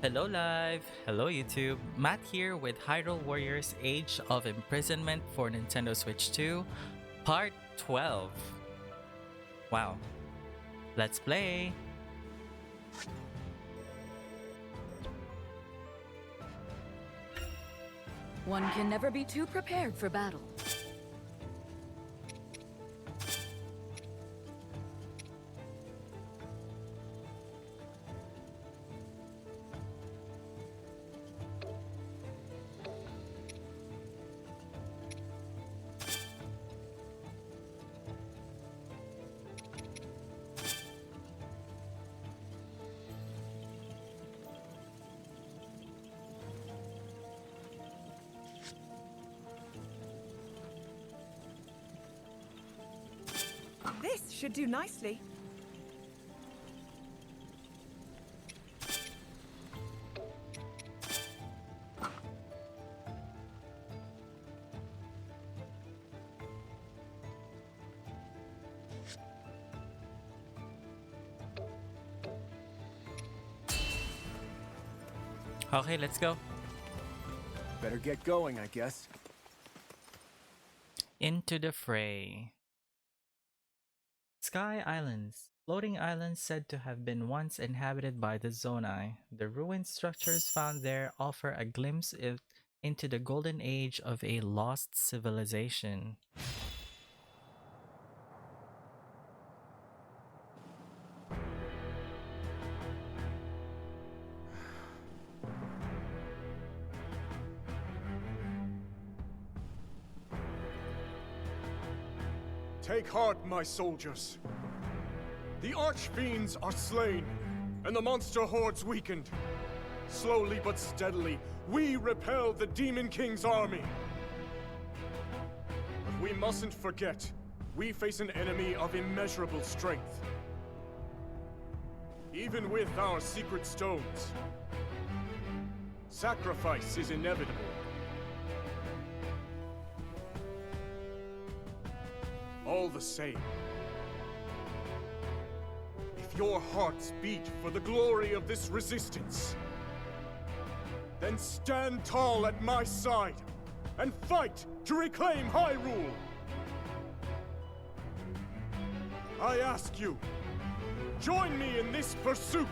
Hello Live! Hello YouTube! Matt here with Hyrule Warriors Age of Imprisonment for Nintendo Switch 2, Part 12. Wow. Let's play! One can never be too prepared for battle. This should do nicely. Okay, let's go. Better get going, I guess. Into the fray. Sky Islands. Floating islands said to have been once inhabited by the Zonai. The ruined structures found there offer a glimpse into the golden age of a lost civilization. Take heart, my soldiers. The archfiends are slain, and the monster hordes weakened. Slowly but steadily, we repel the Demon King's army. But we mustn't forget, we face an enemy of immeasurable strength. Even with our secret stones, sacrifice is inevitable. All the same, if your hearts beat for the glory of this resistance, then stand tall at my side and fight to reclaim Hyrule! I ask you, join me in this pursuit!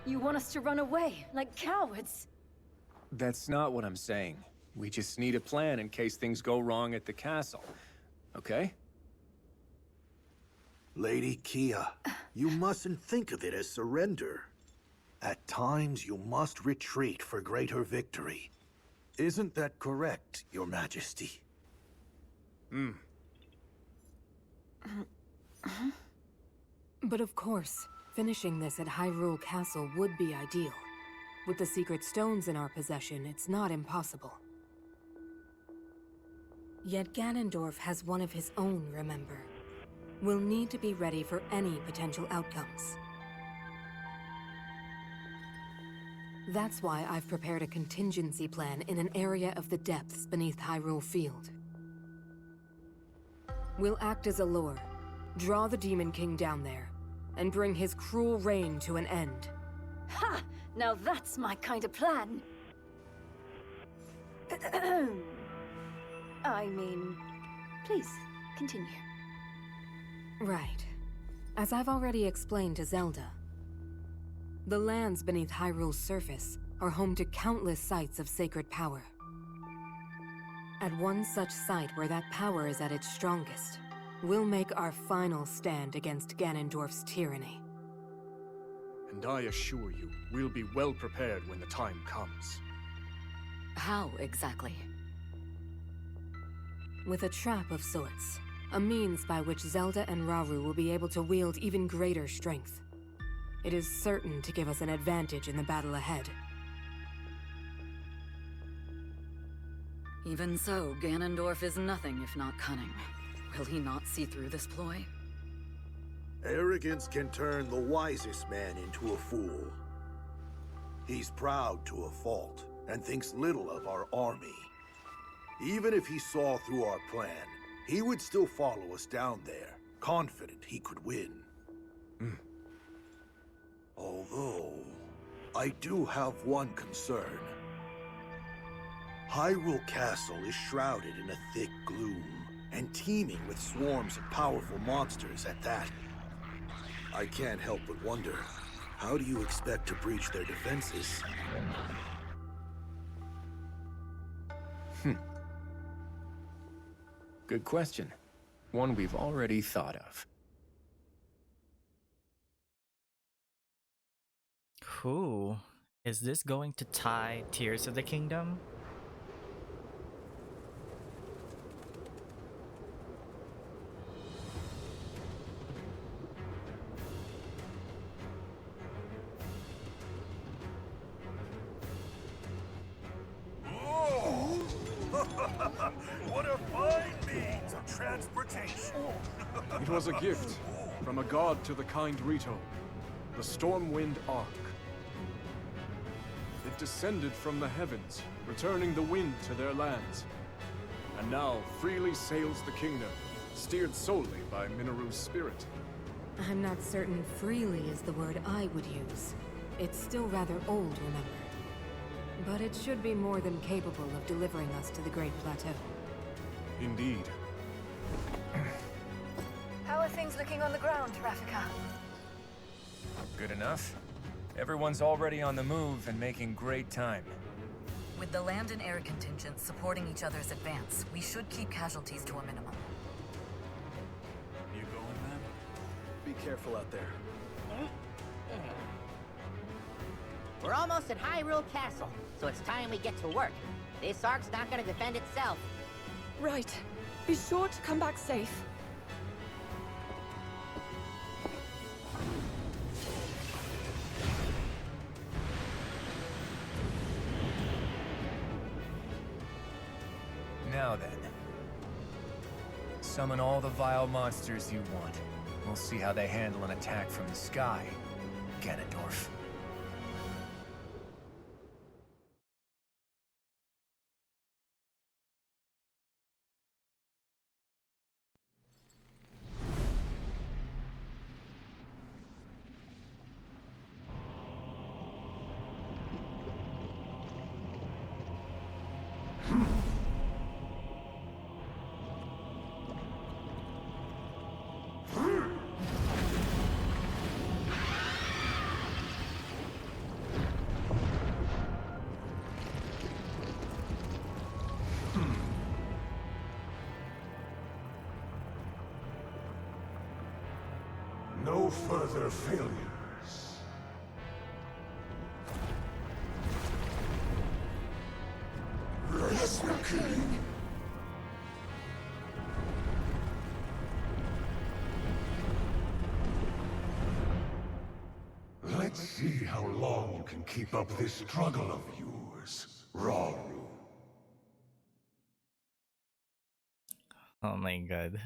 You want us to run away, like cowards? That's not what I'm saying. We just need a plan in case things go wrong at the castle. Okay? Lady Kia, you mustn't think of it as surrender. At times, you must retreat for greater victory. Isn't that correct, Your Majesty? But of course, finishing this at Hyrule Castle would be ideal. With the secret stones in our possession, it's not impossible. Yet Ganondorf has one of his own, remember? We'll need to be ready for any potential outcomes. That's why I've prepared a contingency plan in an area of the depths beneath Hyrule Field. We'll act as a lure, draw the Demon King down there, and bring his cruel reign to an end. Ha! Now that's my kind of plan. I mean, please, continue. Right. As I've already explained to Zelda, the lands beneath Hyrule's surface are home to countless sites of sacred power. At one such site where that power is at its strongest, we'll make our final stand against Ganondorf's tyranny. And I assure you, we'll be well prepared when the time comes. How exactly? With a trap of sorts. A means by which Zelda and Rauru will be able to wield even greater strength. It is certain to give us an advantage in the battle ahead. Even so, Ganondorf is nothing if not cunning. Will he not see through this ploy? Arrogance can turn the wisest man into a fool. He's proud to a fault, and thinks little of our army. Even if he saw through our plan, he would still follow us down there, confident he could win. Although, I do have one concern. Hyrule Castle is shrouded in a thick gloom, and teeming with swarms of powerful monsters at that. I can't help but wonder, how do you expect to breach their defenses? Good question. One we've already thought of. Who is this going to tie Tears of the Kingdom? What a fine means of transportation! It was a gift from a god to the kind Rito, the Stormwind Ark. It descended from the heavens, returning the wind to their lands, and now freely sails the kingdom, steered solely by Mineru's spirit. I'm not certain freely is the word I would use. It's still rather old, remember. But it should be more than capable of delivering us to the Great Plateau. Indeed. How are things looking on the ground, Rafika? Good enough. Everyone's already on the move and making great time. With the land and air contingents supporting each other's advance, we should keep casualties to a minimum. You going, man? Be careful out there. We're almost at Hyrule Castle, so it's time we get to work. This ark's not gonna defend itself. Right. Be sure to come back safe. Now then. Summon all the vile monsters you want. We'll see how they handle an attack from the sky, Ganondorf. No further failures. Yes, the king. Let's see how long you can keep up this struggle of yours, Rauru. Oh my god.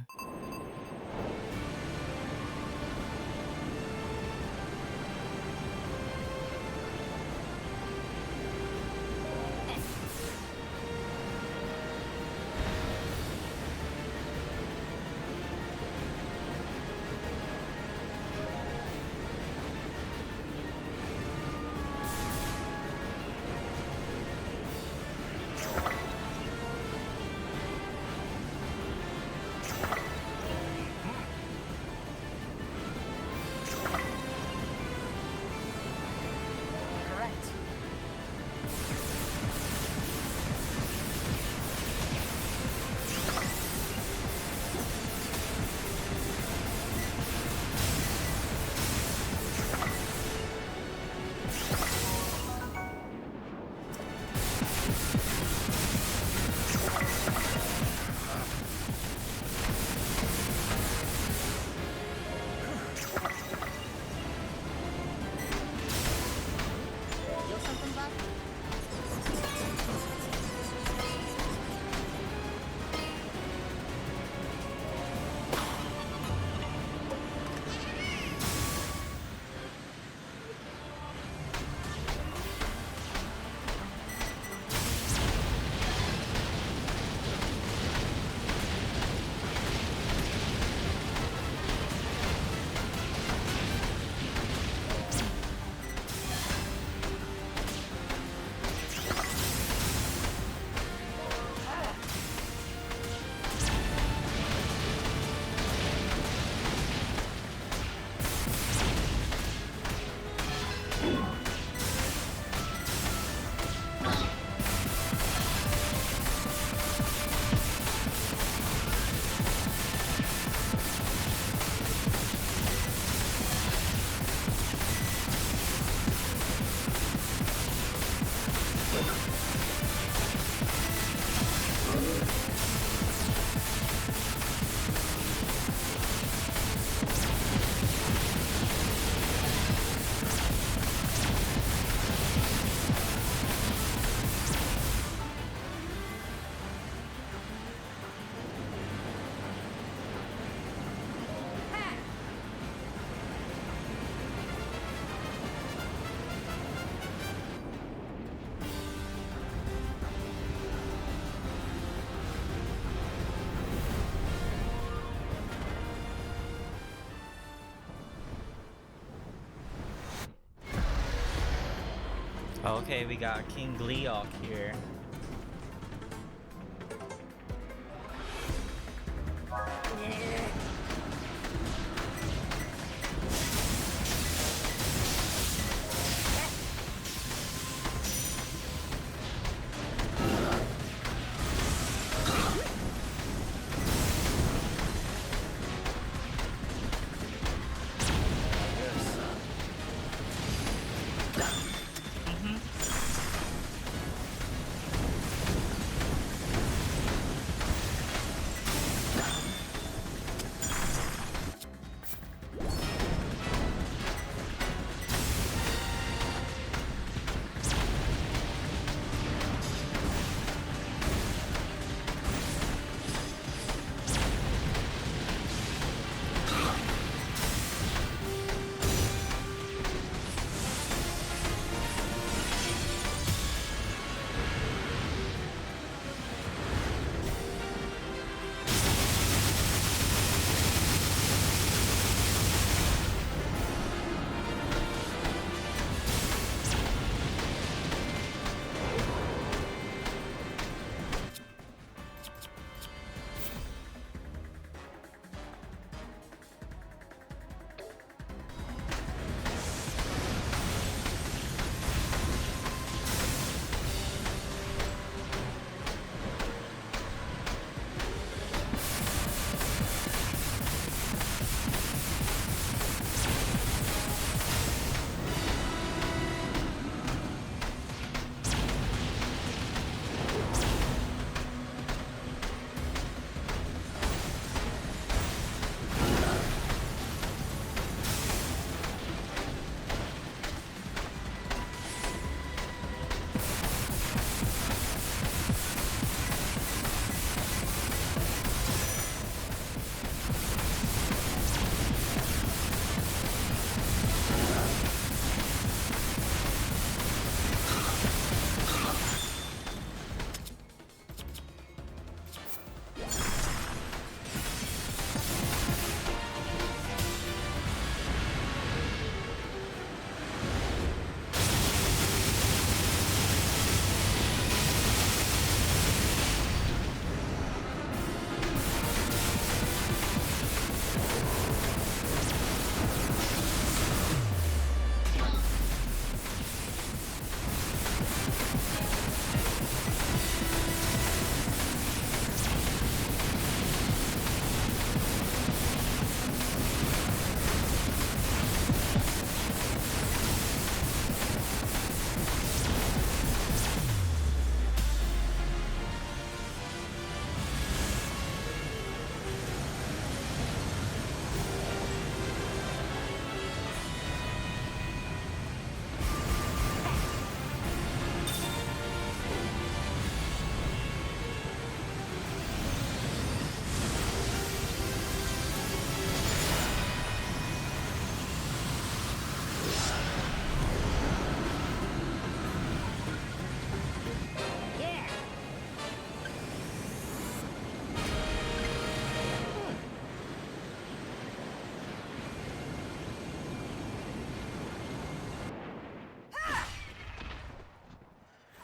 Okay, we got King Gleok here.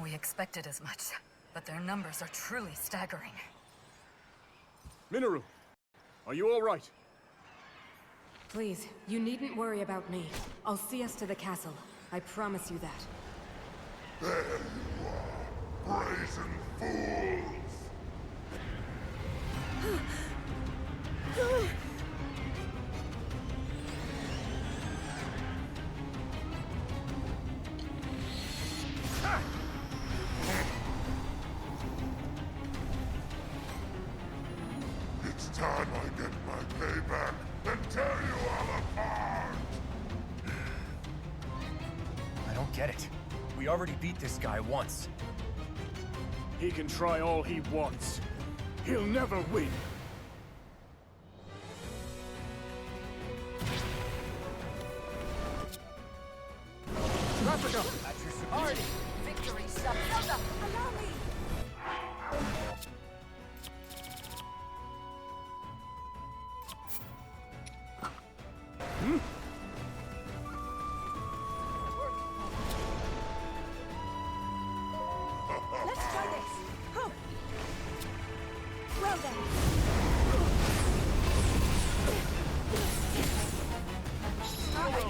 We expected as much, but their numbers are truly staggering. Minoru, are you all right? Please, you needn't worry about me. I'll see us to the castle. I promise you that. There you are, brazen fools! It's time I get my payback and tear you all apart! I don't get it. We already beat this guy once. He can try all he wants. He'll never win. Africa! At your support! Victory, Zelda! Allow me!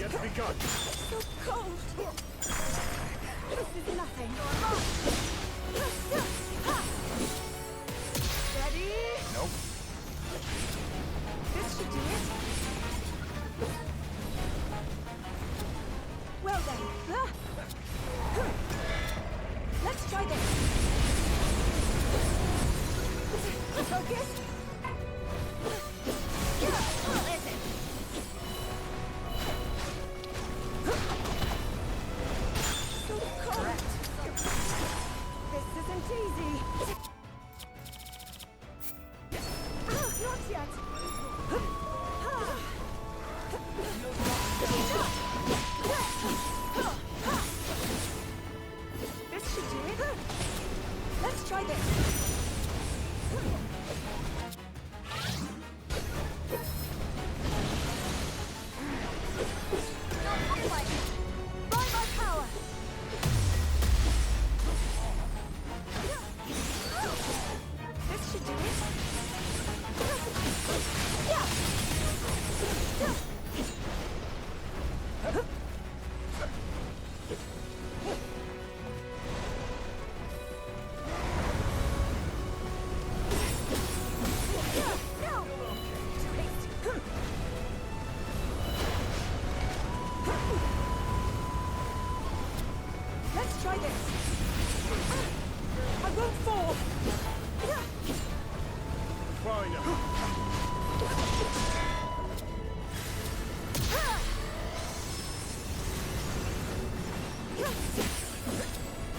yet begun. So cold. This is nothing. Ready? Nope. This should do it. Well then. Let's try this. Focus. Listen. So cold. This isn't easy. Not yet. This should do it. Let's try this. By my power. This should do it. Let's try this. I won't fall. Fine.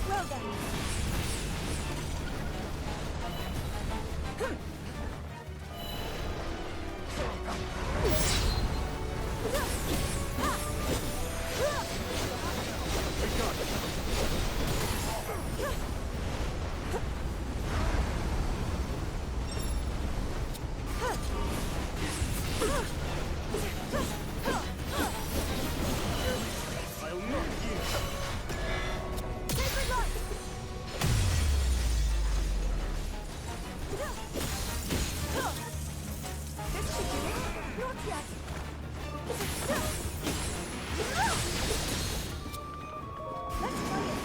Well then. I'll not yield. Sacred light. This should do it. Not yet. Let's try it.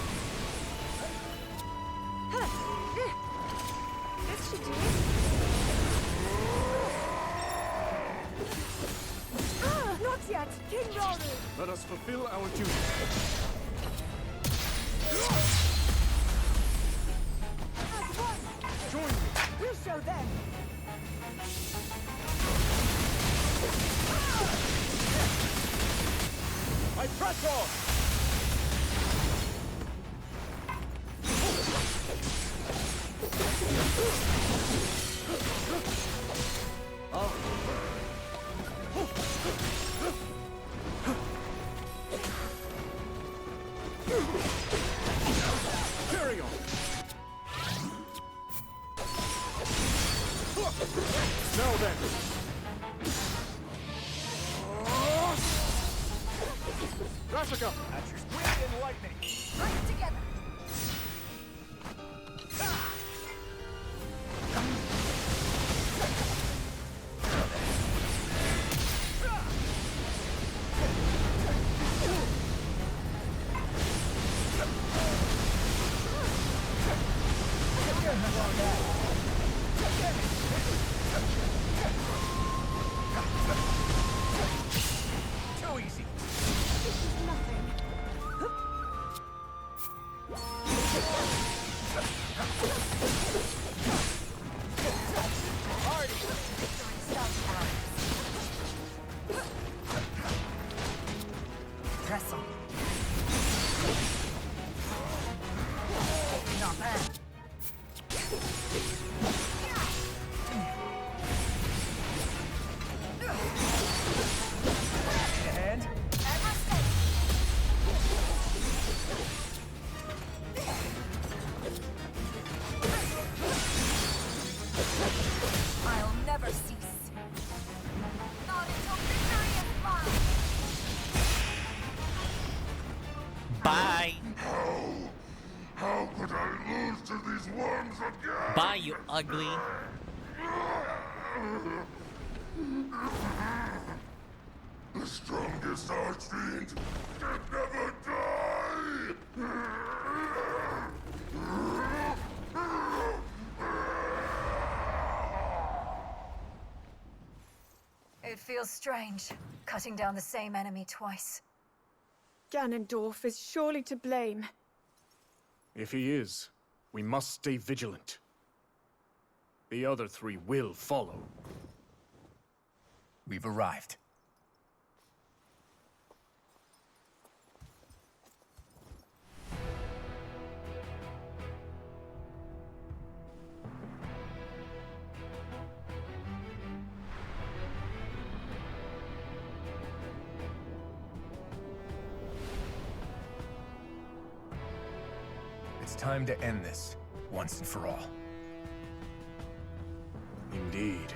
This should do it. Not yet. King Hyrule. Let us fulfill our duty. As one. Join me. We'll show them. I press on. Carry on. Now then. Rafika. At your wind and lightning. Bring it together. Too easy. This is nothing. Press on. Not bad. And I'll never cease. Not until victory is mine. Bye. How could I lose to these worms again? Bye, you ugly. The strongest Archfiend can never die! It feels strange, cutting down the same enemy twice. Ganondorf is surely to blame. If he is, we must stay vigilant. The other three will follow. We've arrived. It's time to end this, once and for all. Indeed.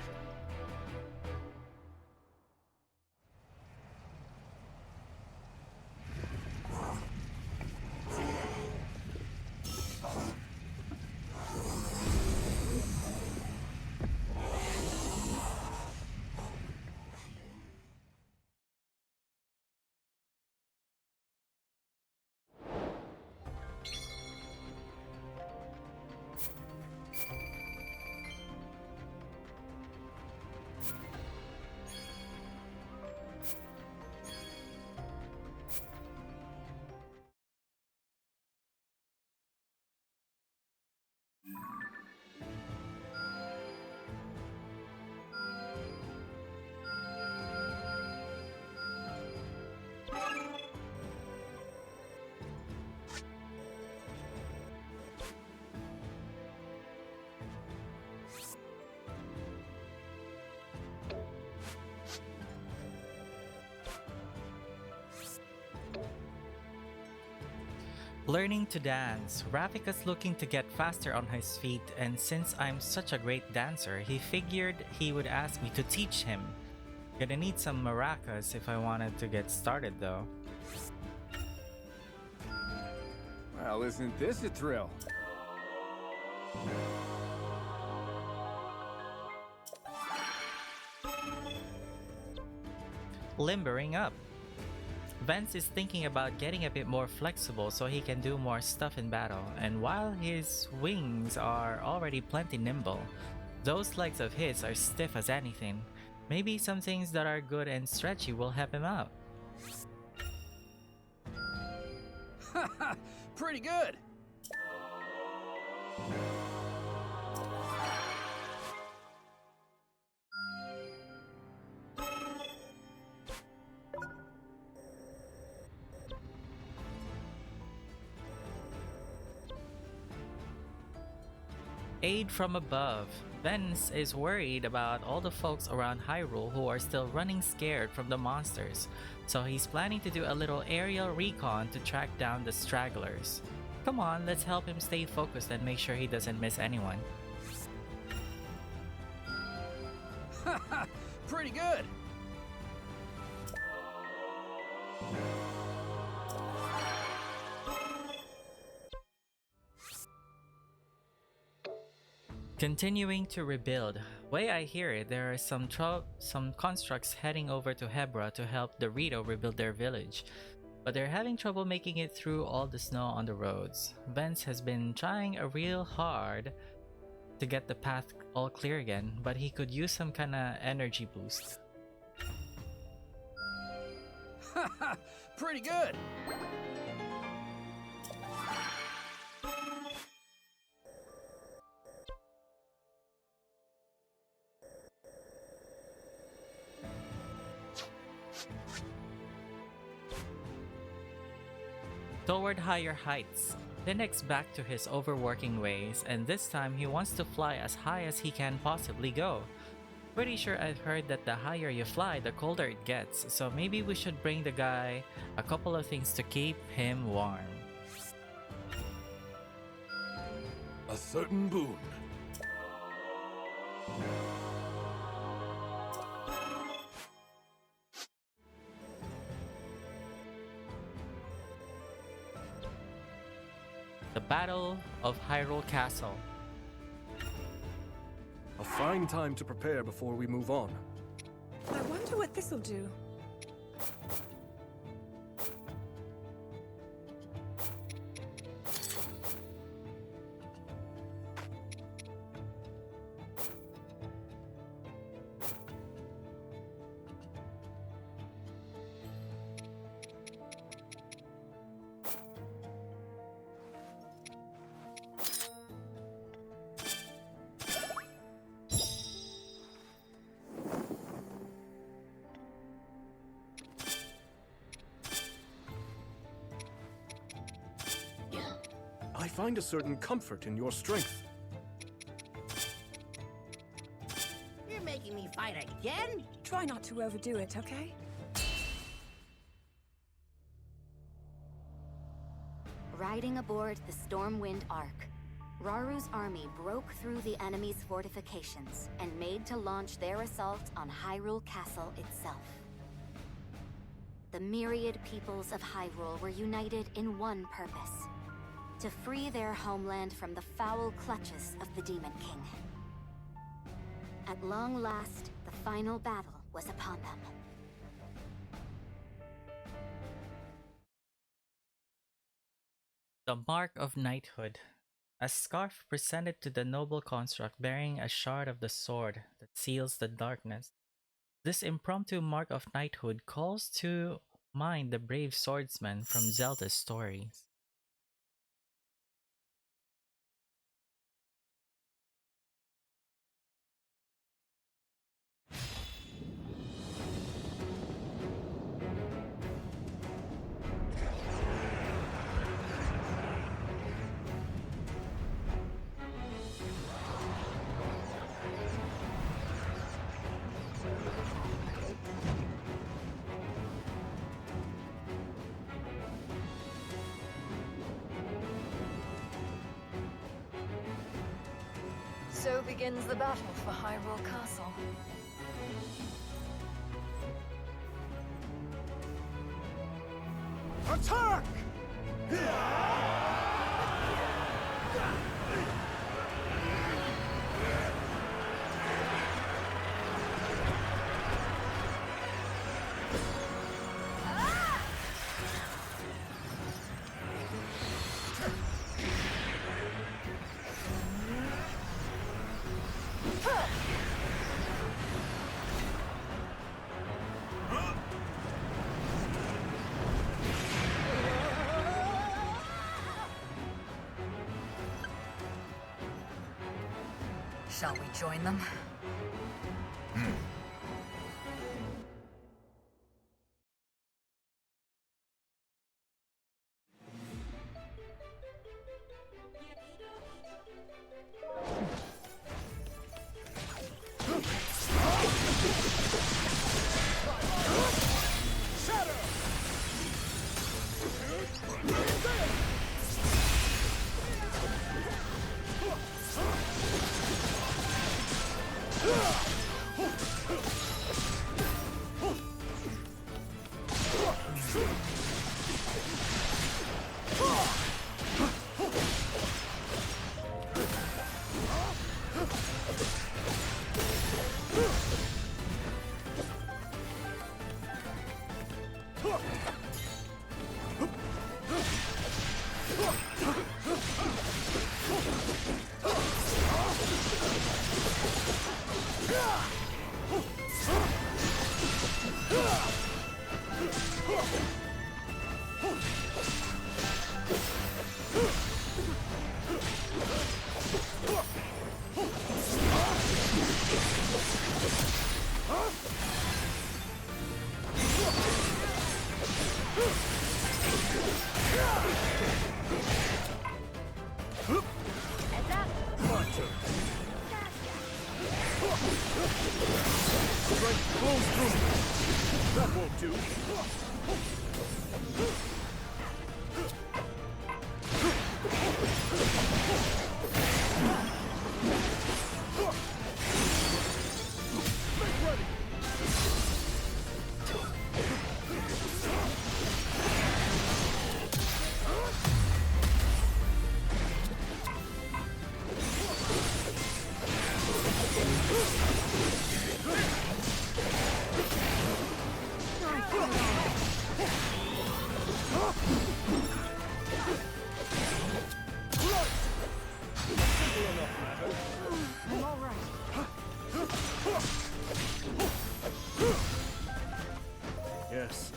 Learning to dance. Ravika's looking to get faster on his feet, and since I'm such a great dancer, he figured he would ask me to teach him. Gonna need some maracas if I wanted to get started though. Well, isn't this a thrill? Limbering up. Vance is thinking about getting a bit more flexible so he can do more stuff in battle, and while his wings are already plenty nimble, those legs of his are stiff as anything. Maybe some things that are good and stretchy will help him out. Pretty good! Aid from above. Vance is worried about all the folks around Hyrule who are still running scared from the monsters, so he's planning to do a little aerial recon to track down the stragglers. Come on, let's help him stay focused and make sure he doesn't miss anyone. Pretty good! Continuing to rebuild. Way I hear it, there are some constructs heading over to Hebra to help the Rito rebuild their village, but they're having trouble making it through all the snow on the roads. Vance has been trying real hard to get the path all clear again, but he could use some kinda energy boost. Pretty good! Toward higher heights. Linnek's back to his overworking ways, and this time he wants to fly as high as he can possibly go. Pretty sure I've heard that the higher you fly, the colder it gets, so maybe we should bring the guy a couple of things to keep him warm. A certain boon. The Battle of Hyrule Castle. A fine time to prepare before we move on. I wonder what this'll do. I find a certain comfort in your strength. You're making me fight again? Try not to overdo it, okay? Riding aboard the Stormwind Ark, Raru's army broke through the enemy's fortifications and made to launch their assault on Hyrule Castle itself. The myriad peoples of Hyrule were united in one purpose: to free their homeland from the foul clutches of the Demon King. At long last, the final battle was upon them. The Mark of Knighthood. A scarf presented to the noble construct bearing a shard of the sword that seals the darkness. This impromptu mark of knighthood calls to mind the brave swordsman from Zelda's stories. So begins the battle for Hyrule Castle. Attack! Shall we join them? Yes.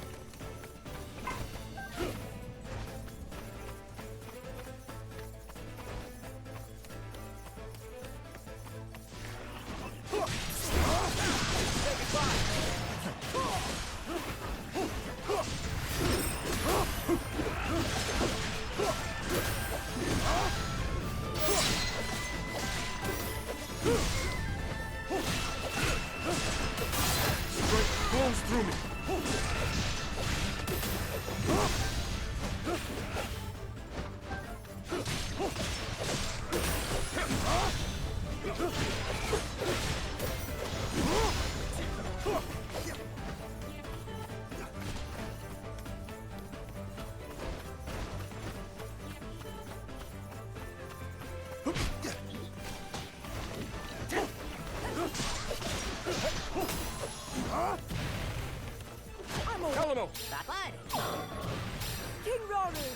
King Raru!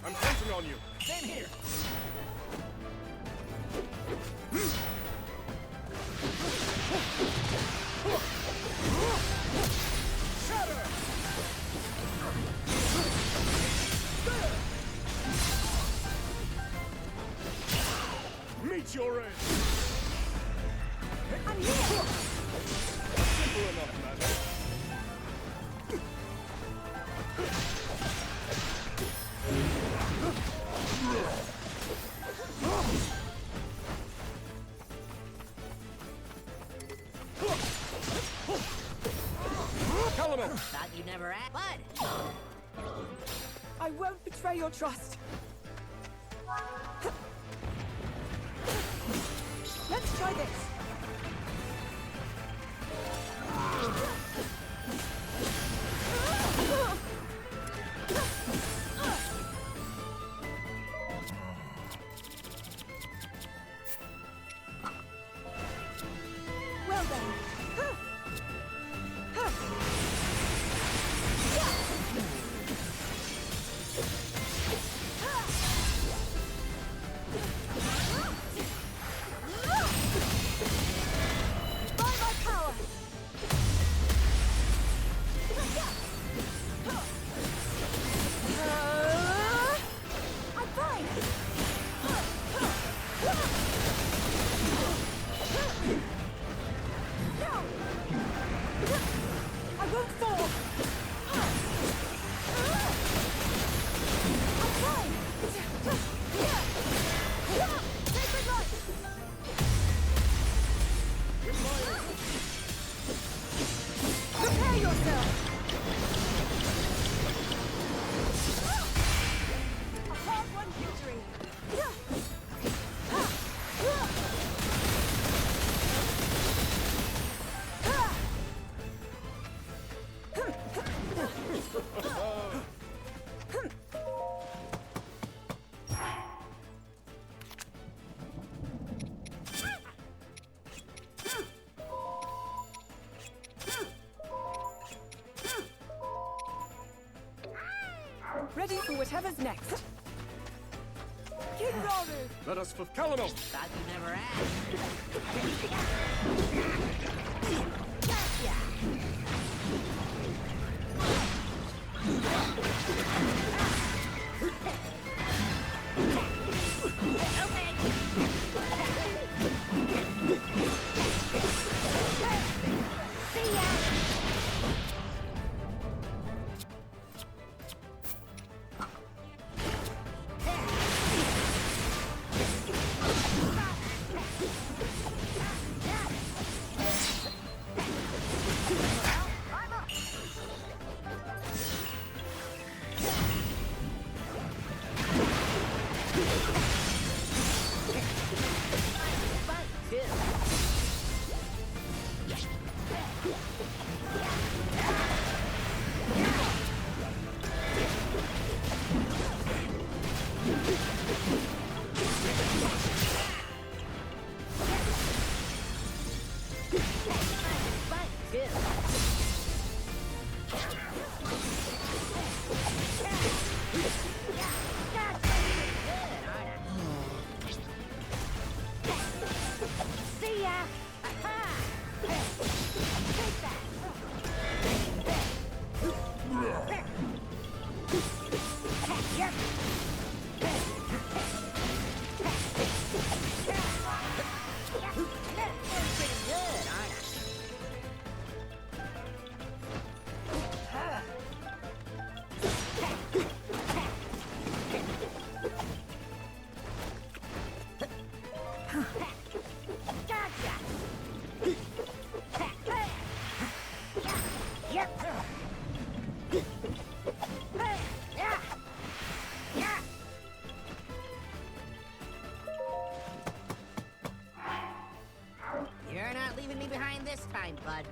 I'm counting on you. Same here. Meet your end. I'm here! Simple enough, Matty. Thought you'd never ask. Bud! I won't betray your trust. Let's try this. Well done. Ready for whatever's next. King Raru! Let us for Kalamo! Thought you'd never ask. You're not leaving me behind this time, bud.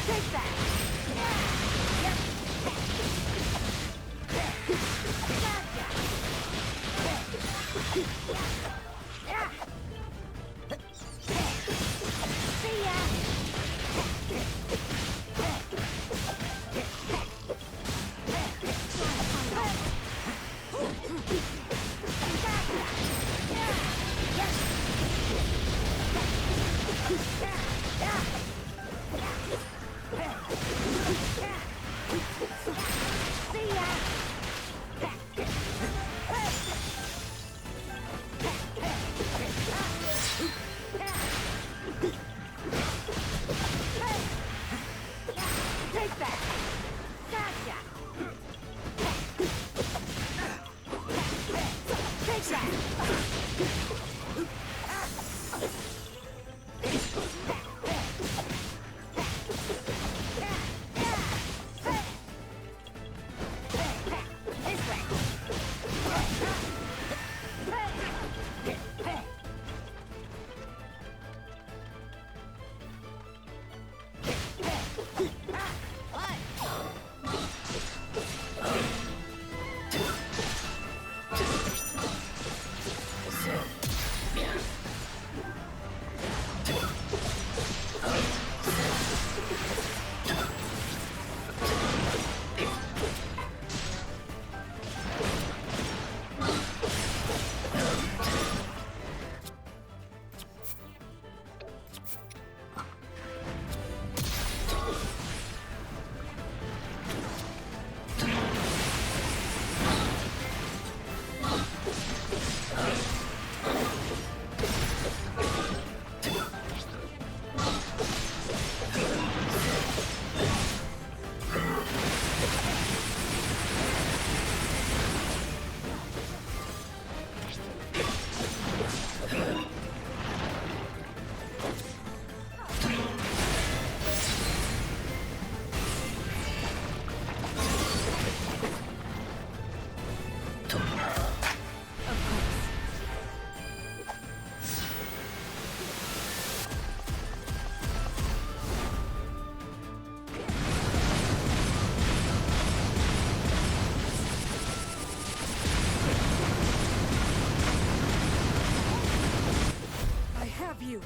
Take that! Take that! You.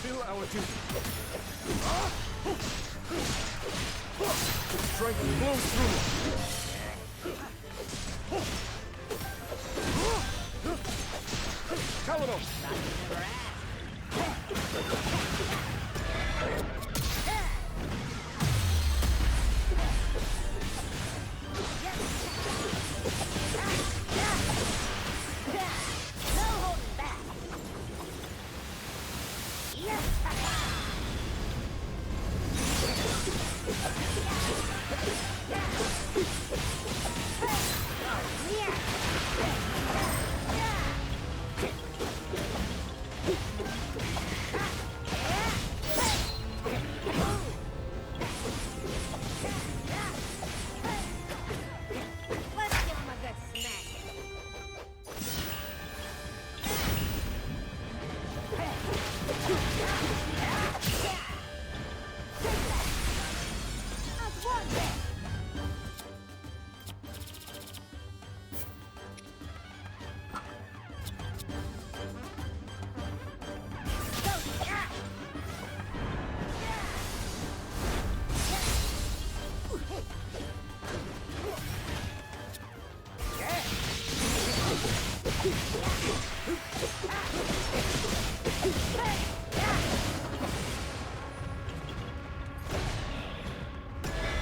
fulfill our duty. Strength flows through me. Kalino!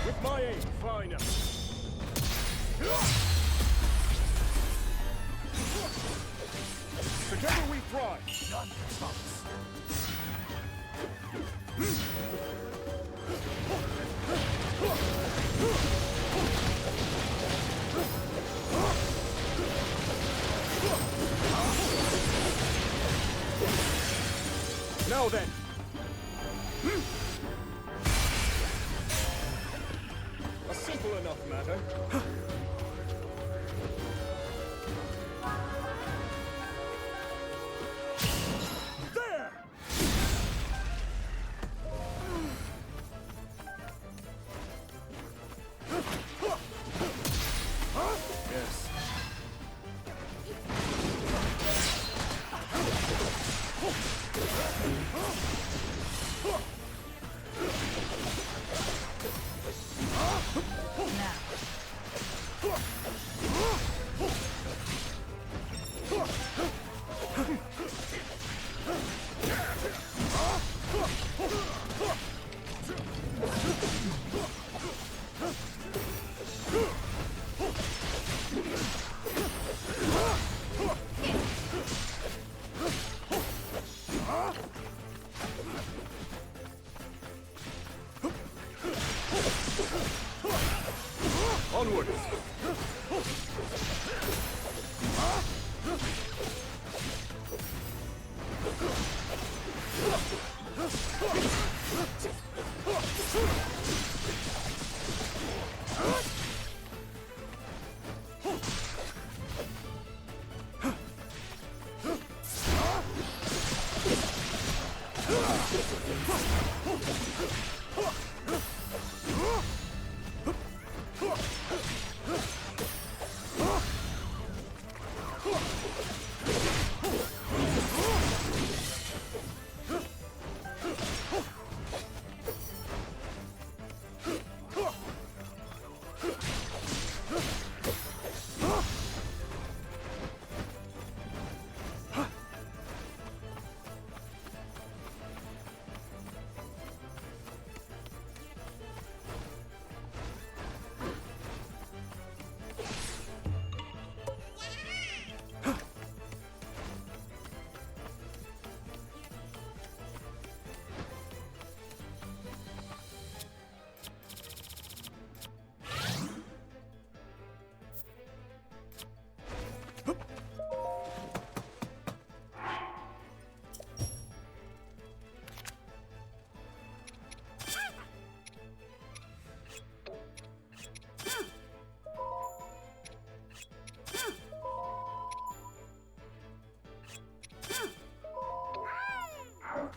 With my aim, fine. Together we thrive. None can stop us. Now then. A simple enough matter. There! Yes. Onward!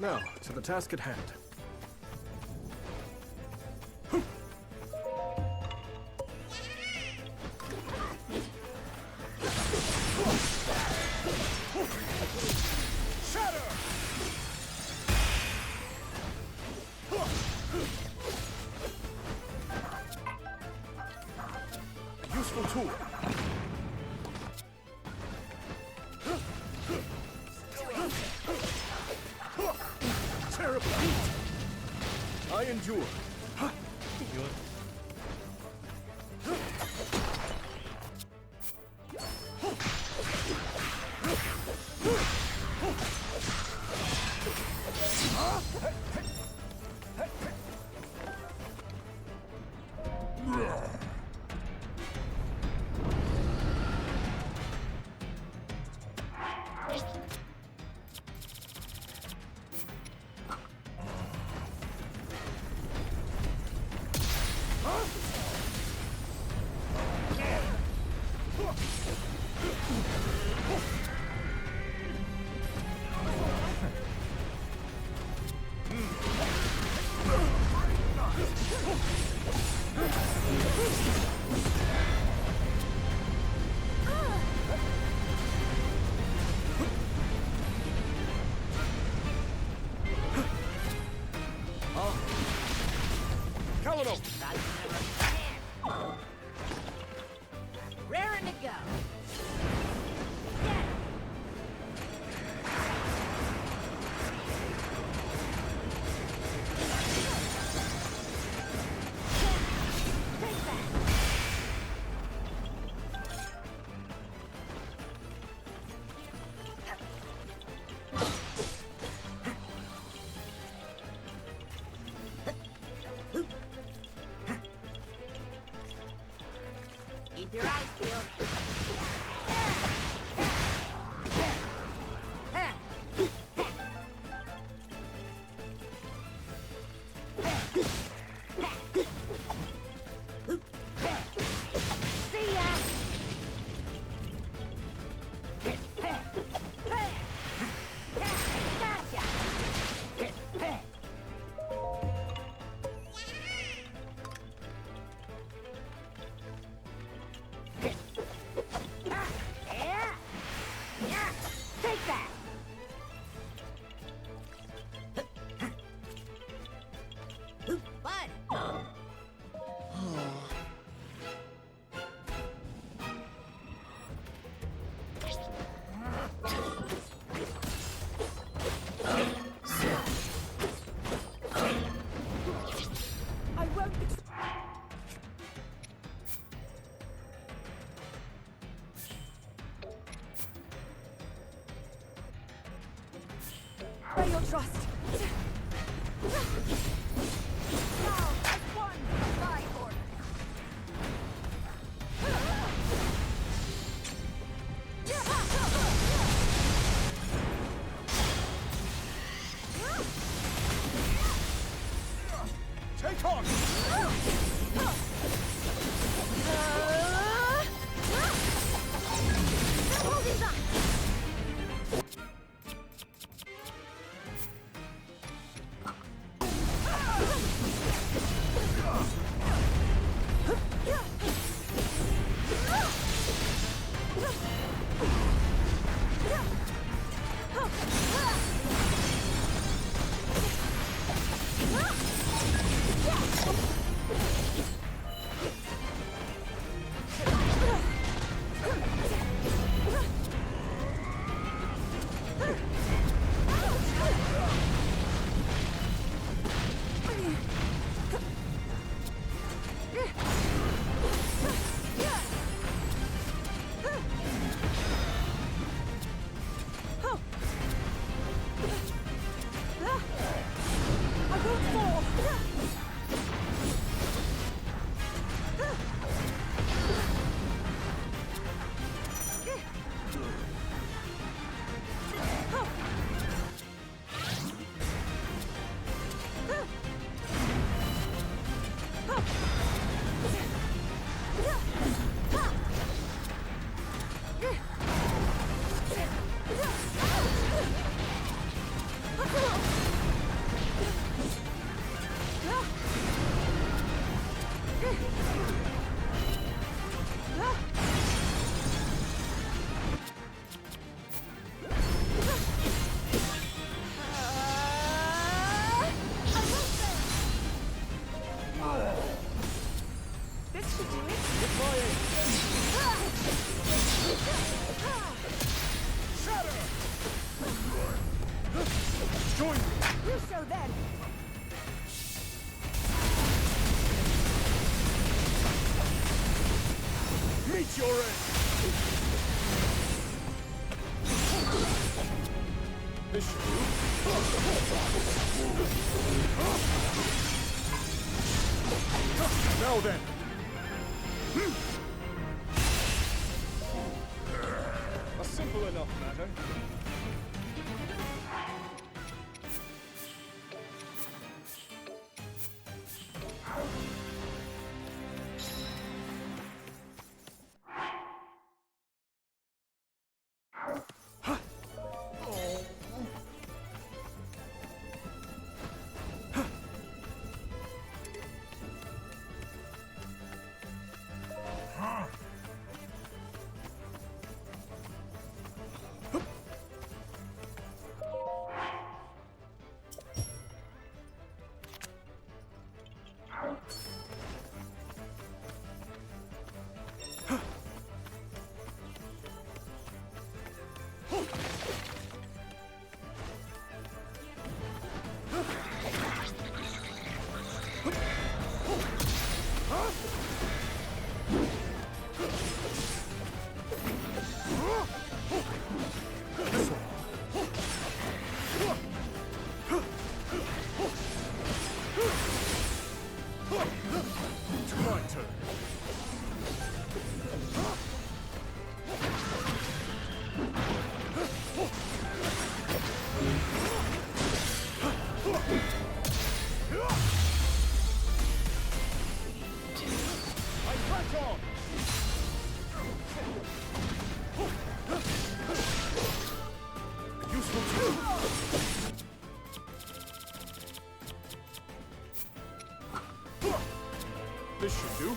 Now, to the task at hand. cool. Terrible heat. I endure. Raring to go. Keep your eyes peeled. See ya! Gotcha! Take that! Bud! I won't. By your trust. Now, as one, my order. Take on! Holding back! This should do it. You show them. Meet your end! This should do. Now then! A simple enough matter. This should do.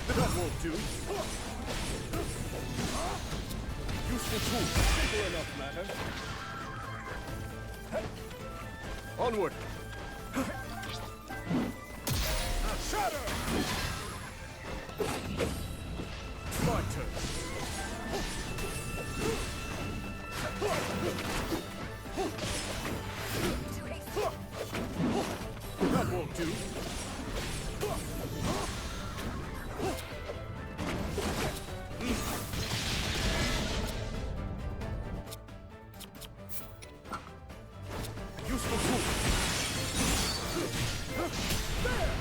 That won't do. Useful tool. Simple enough matter. Onward. Shatter! My turn. That won't do. Useful tool. There!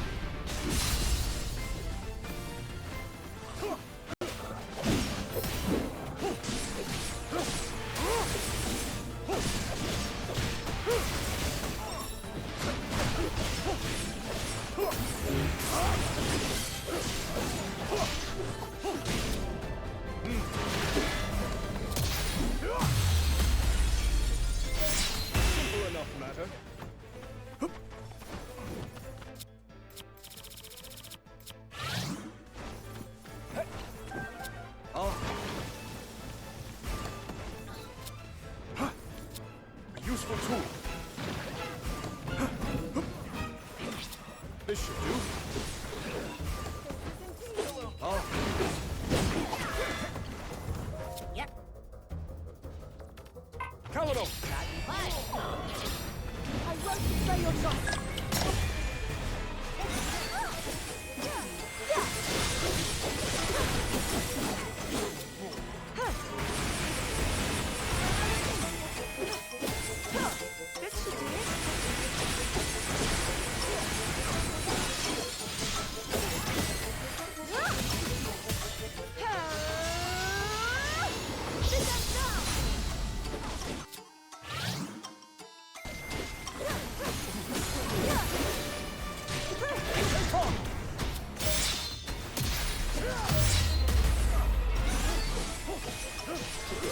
Simple enough matter. A useful tool. This should do. Yep. Calino! I won't betray your trust. This should do it.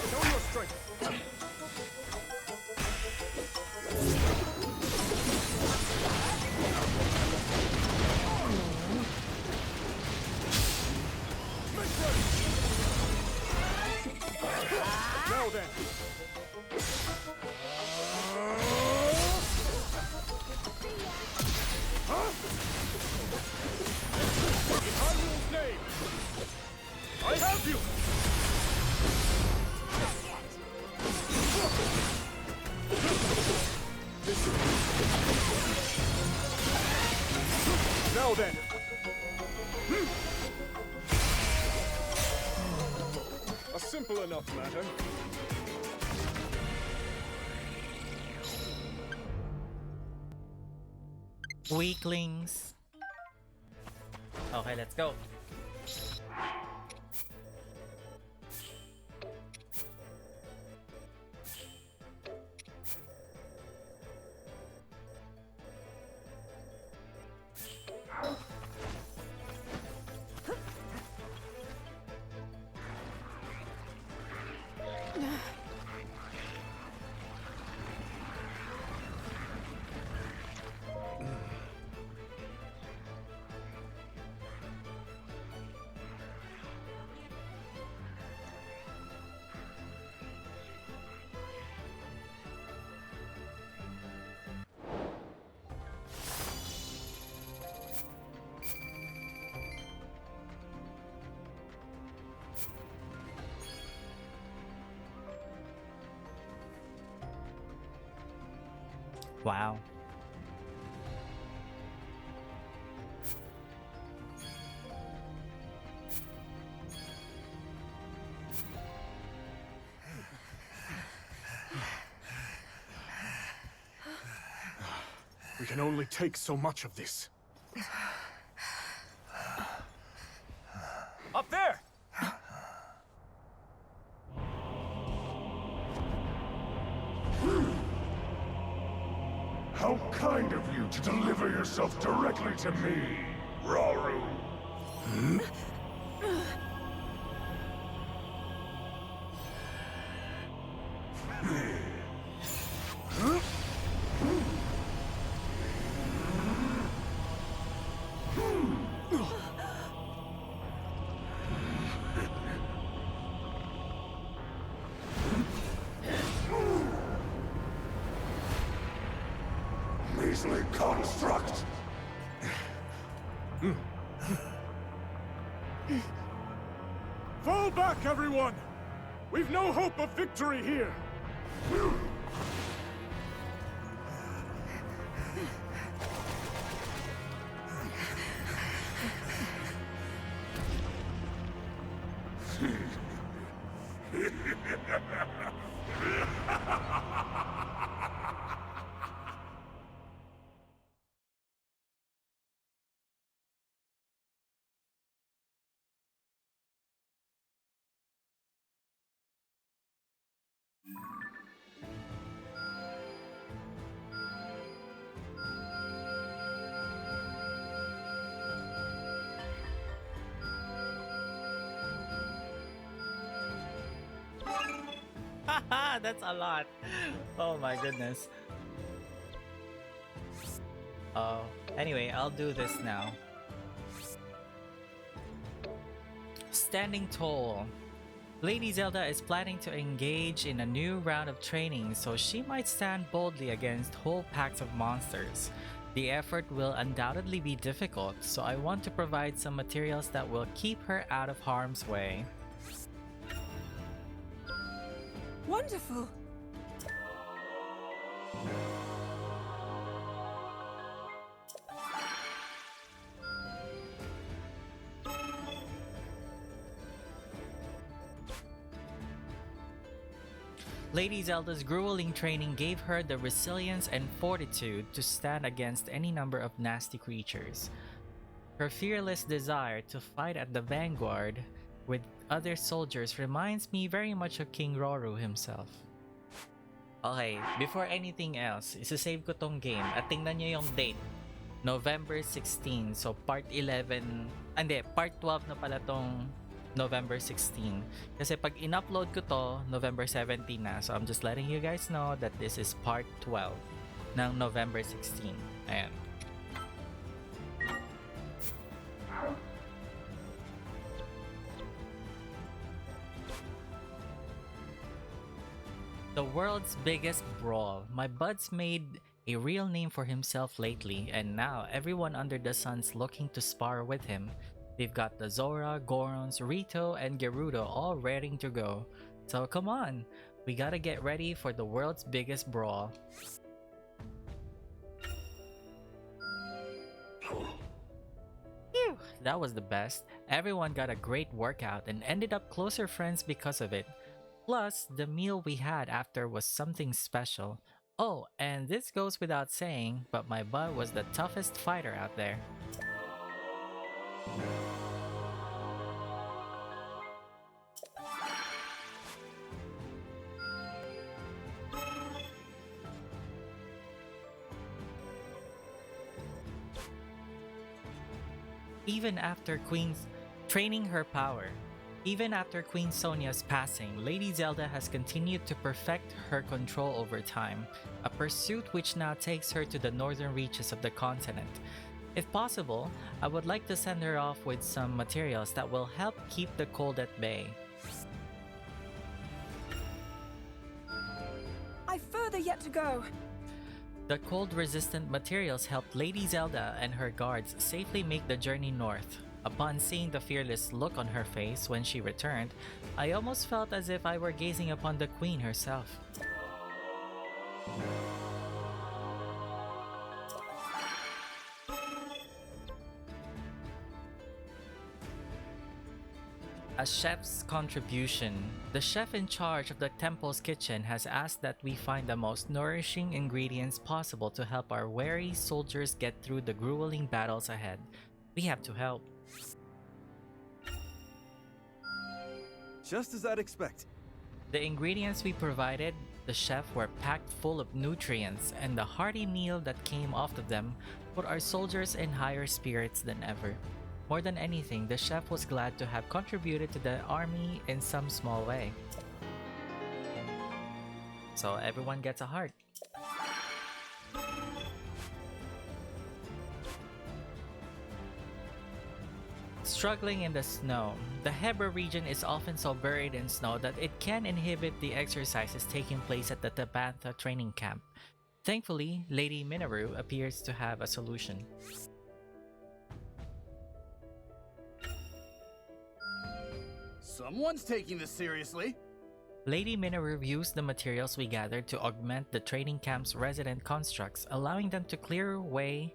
Show your strength. Now then. In Hyrule's name, I have you! Now then! A simple enough matter. Weaklings. Okay, let's go. Wow. We can only take so much of this. Up there! How kind of you to deliver yourself directly to me, Rauru. Measly construct! Fall back, everyone! We've no hope of victory here! Haha, that's a lot. Oh my goodness. Anyway, I'll do this now. Standing tall. Lady Zelda is planning to engage in a new round of training, so she might stand boldly against whole packs of monsters. The effort will undoubtedly be difficult, so I want to provide some materials that will keep her out of harm's way. Wonderful! Lady Zelda's grueling training gave her the resilience and fortitude to stand against any number of nasty creatures. Her fearless desire to fight at the vanguard with other soldiers reminds me very much of King Rauru himself. Okay, before anything else, isasave ko tong game at tingnan nyo yung date. November 16, so part 11, part 12 na pala tong November 16. Kasi pag in-upload ko to, November 17 na. So I'm just letting you guys know that this is part 12 ng November 16. Ayan. The world's biggest brawl. My bud's made a real name for himself lately, and now everyone under the sun's looking to spar with him. They've got the Zora, Gorons, Rito, and Gerudo all ready to go. So come on, we gotta get ready for the world's biggest brawl. that was the best. Everyone got a great workout and ended up closer friends because of it. Plus, the meal we had after was something special. Oh, and this goes without saying, but my bud was the toughest fighter out there. Even after Queen Sonia's passing, Lady Zelda has continued to perfect her control over time, a pursuit which now takes her to the northern reaches of the continent. If possible, I would like to send her off with some materials that will help keep the cold at bay. I've further yet to go. The cold-resistant materials helped Lady Zelda and her guards safely make the journey north. Upon seeing the fearless look on her face when she returned, I almost felt as if I were gazing upon the queen herself. A chef's contribution. The chef in charge of the temple's kitchen has asked that we find the most nourishing ingredients possible to help our weary soldiers get through the grueling battles ahead. We have to help. Just as I'd expect. The ingredients we provided the chef were packed full of nutrients, and the hearty meal that came off of them put our soldiers in higher spirits than ever. More than anything, the chef was glad to have contributed to the army in some small way. So everyone gets a heart. Struggling in the snow. The Hebra region is often so buried in snow that it can inhibit the exercises taking place at the Tabantha training camp. Thankfully, Lady Minaru appears to have a solution. Someone's taking this seriously. Lady Minaru used the materials we gathered to augment the training camp's resident constructs, allowing them to clear away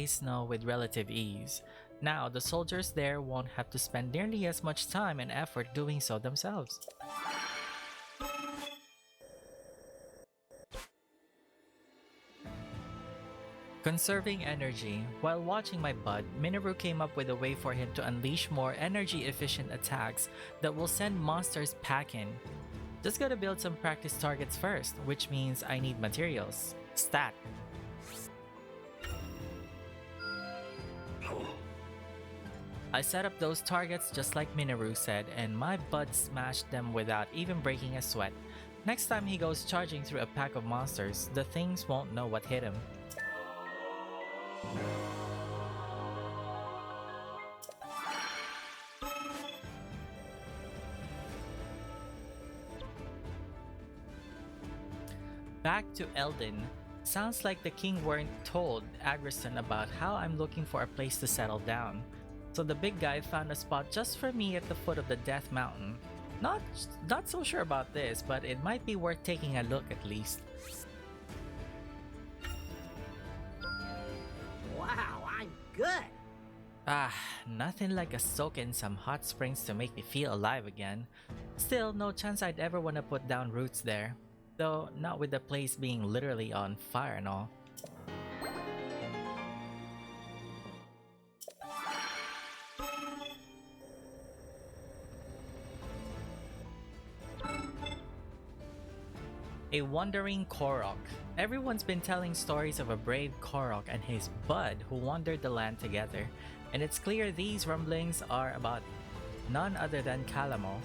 snow with relative ease. Now, the soldiers there won't have to spend nearly as much time and effort doing so themselves. Conserving energy. While watching my bud, Minaru came up with a way for him to unleash more energy-efficient attacks that will send monsters packing. Just gotta build some practice targets first, which means I need materials. Stat. I set up those targets just like Minaru said, and my bud smashed them without even breaking a sweat. Next time he goes charging through a pack of monsters, the things won't know what hit him. Back to Eldin. Sounds like the king weren't told Agriston about how I'm looking for a place to settle down. So the big guy found a spot just for me at the foot of the Death Mountain. Not so sure about this, but it might be worth taking a look at least. Wow, I'm good. Nothing like a soak in some hot springs to make me feel alive again. Still, no chance I'd ever want to put down roots there. Though, not with the place being literally on fire and all. A wandering Korok. Everyone's been telling stories of a brave Korok and his bud who wandered the land together, and it's clear these rumblings are about none other than Kalamo.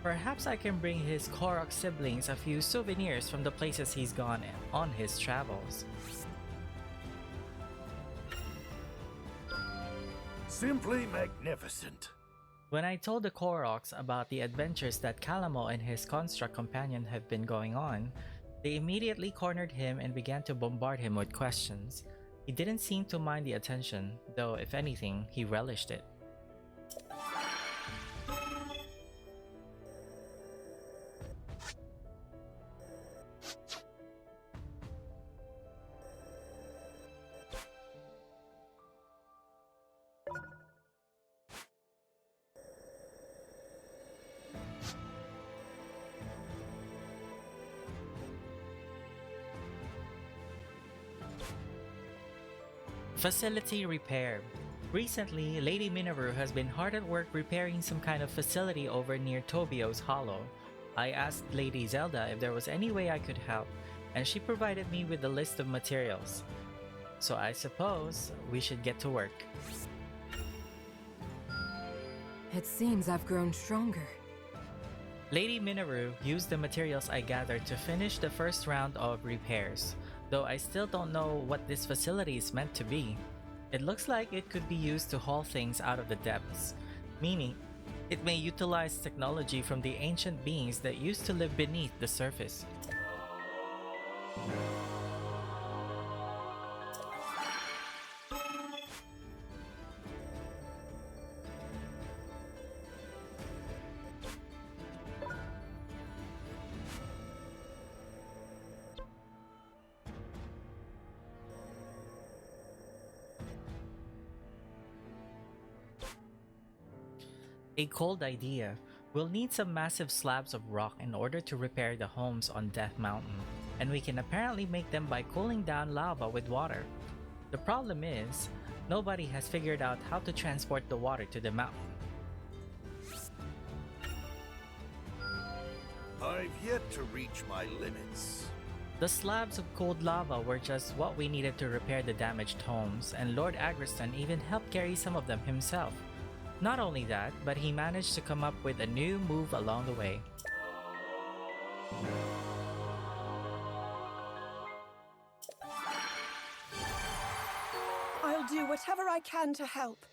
Perhaps I can bring his Korok siblings a few souvenirs from the places he's gone on his travels. Simply magnificent. When I told the Koroks about the adventures that Kalamo and his construct companion have been going on, they immediately cornered him and began to bombard him with questions. He didn't seem to mind the attention, though if anything, he relished it. Facility repair. Recently, Lady Minoru has been hard at work repairing some kind of facility over near Tobio's Hollow. I asked Lady Zelda if there was any way I could help, and she provided me with a list of materials. So I suppose we should get to work. It seems I've grown stronger. Lady Minoru used the materials I gathered to finish the first round of repairs, though I still don't know what this facility is meant to be. It looks like it could be used to haul things out of the depths, meaning it may utilize technology from the ancient beings that used to live beneath the surface. A cold idea. We'll need some massive slabs of rock in order to repair the homes on Death Mountain, and we can apparently make them by cooling down lava with water. The problem is, nobody has figured out how to transport the water to the mountain. I've yet to reach my limits. The slabs of cold lava were just what we needed to repair the damaged homes, and Lord Agriston even helped carry some of them himself. Not only that, but he managed to come up with a new move along the way. I'll do whatever I can to help.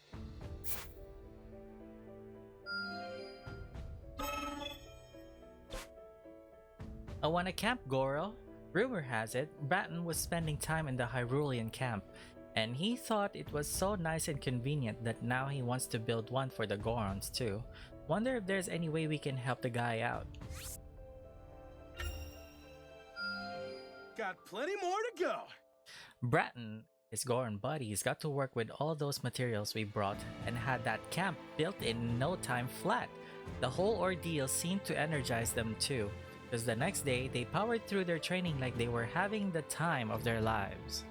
I wanna camp, Goro? Rumor has it, Bratton was spending time in the Hyrulean camp, and he thought it was so nice and convenient that now he wants to build one for the Gorons too. Wonder if there's any way we can help the guy out. Got plenty more to go. Bratton, his Goron buddies, got to work with all those materials we brought and had that camp built in no time flat. The whole ordeal seemed to energize them too, because the next day they powered through their training like they were having the time of their lives.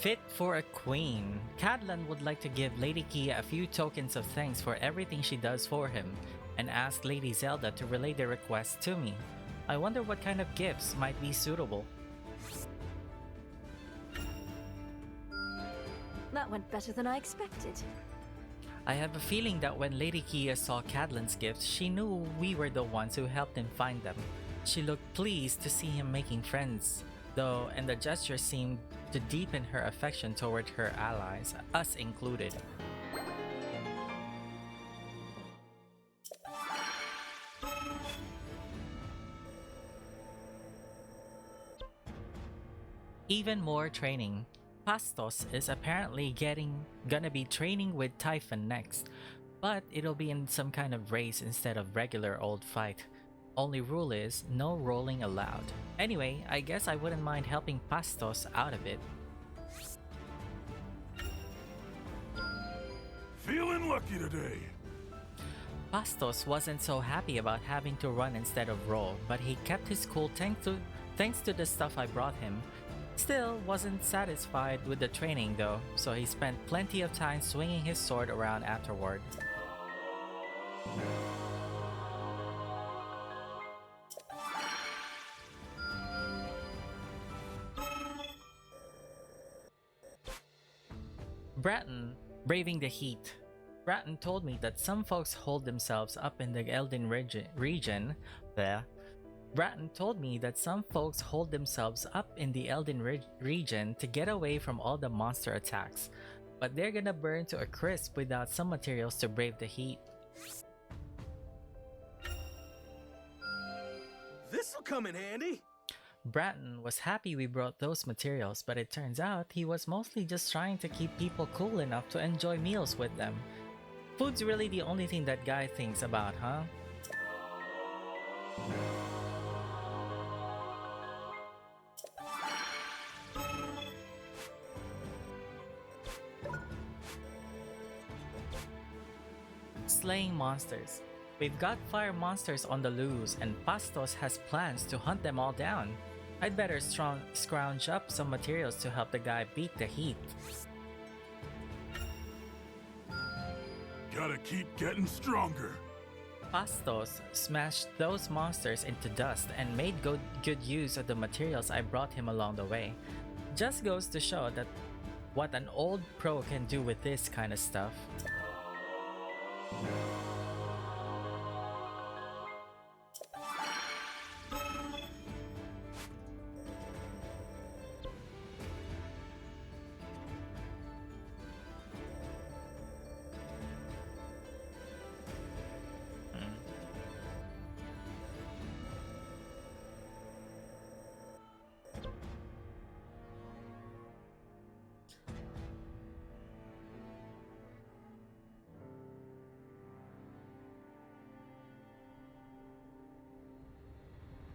Fit for a queen. Cadlan would like to give Lady Kia a few tokens of thanks for everything she does for him, and asked Lady Zelda to relay the request to me. I wonder what kind of gifts might be suitable. That went better than I expected. I have a feeling that when Lady Kia saw Cadlan's gifts, she knew we were the ones who helped him find them. She looked pleased to see him making friends, though, and the gesture seemed to deepen her affection toward her allies, us included. Even more training. Pastos is apparently gonna be training with Typhon next, but it'll be in some kind of race instead of regular old fight. Only rule is, no rolling allowed. Anyway, I guess I wouldn't mind helping Pastos out of it. Feeling lucky today. Pastos wasn't so happy about having to run instead of roll, but he kept his cool thanks to the stuff I brought him. Still wasn't satisfied with the training though, so he spent plenty of time swinging his sword around afterward. Bratton, braving the heat. Bratton told me that some folks hold themselves up in the Elden region. Bratton told me that some folks hold themselves up in the Elden region to get away from all the monster attacks, but they're gonna burn to a crisp without some materials to brave the heat. This'll come in handy. Bratton was happy we brought those materials, but it turns out he was mostly just trying to keep people cool enough to enjoy meals with them. Food's really the only thing that guy thinks about, huh? slaying monsters. We've got fire monsters on the loose, and Pastos has plans to hunt them all down. I'd better scrounge up some materials to help the guy beat the heat. Gotta keep getting stronger. Pastos smashed those monsters into dust and made good use of the materials I brought him along the way. Just goes to show that what an old pro can do with this kind of stuff.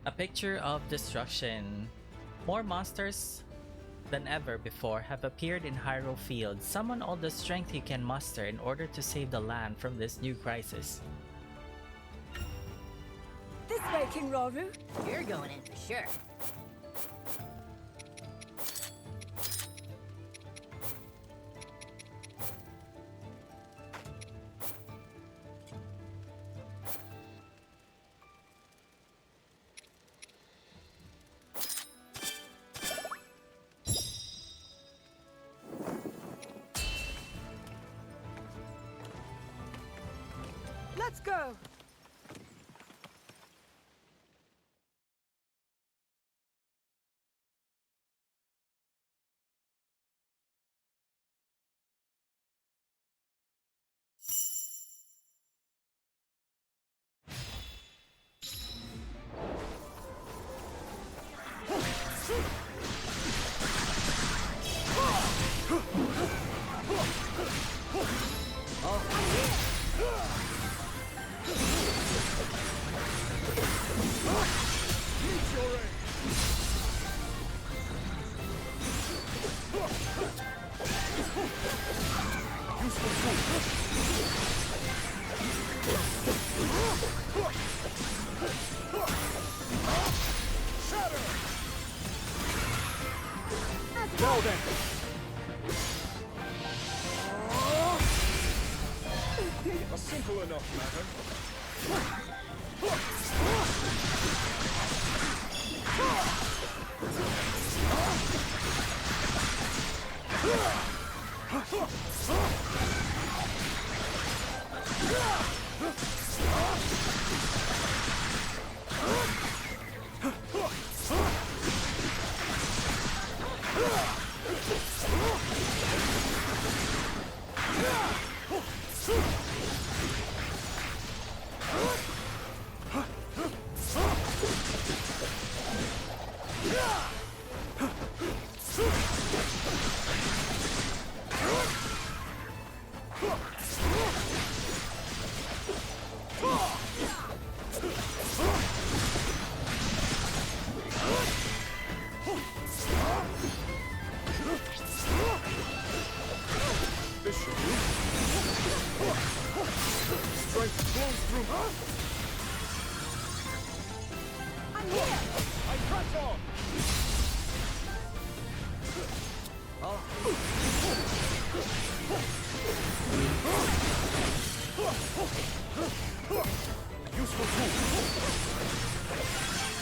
A picture of destruction. More monsters than ever before have appeared in Hyrule Field. Summon all the strength you can muster in order to save the land from this new crisis. This way, King Rauru. You're going in for sure. Let's go! Now then! A simple enough matter.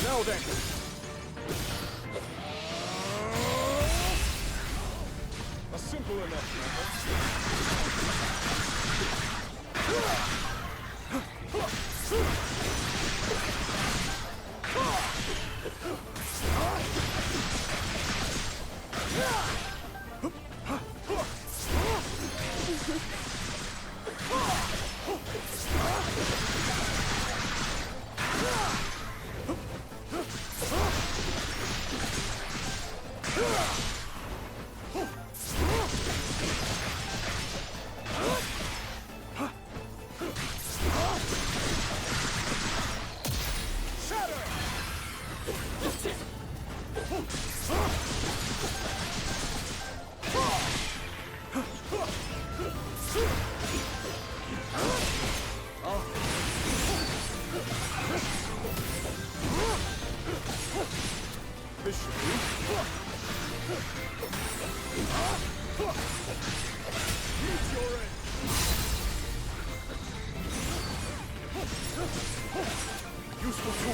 Now then! A simple enough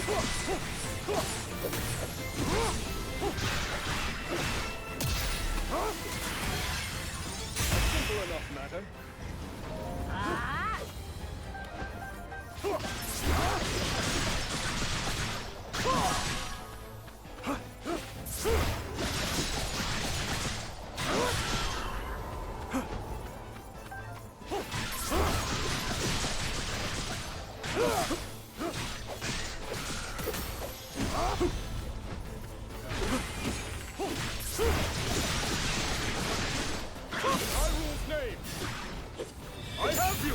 Simple enough matter. Hyrule's name! I have you!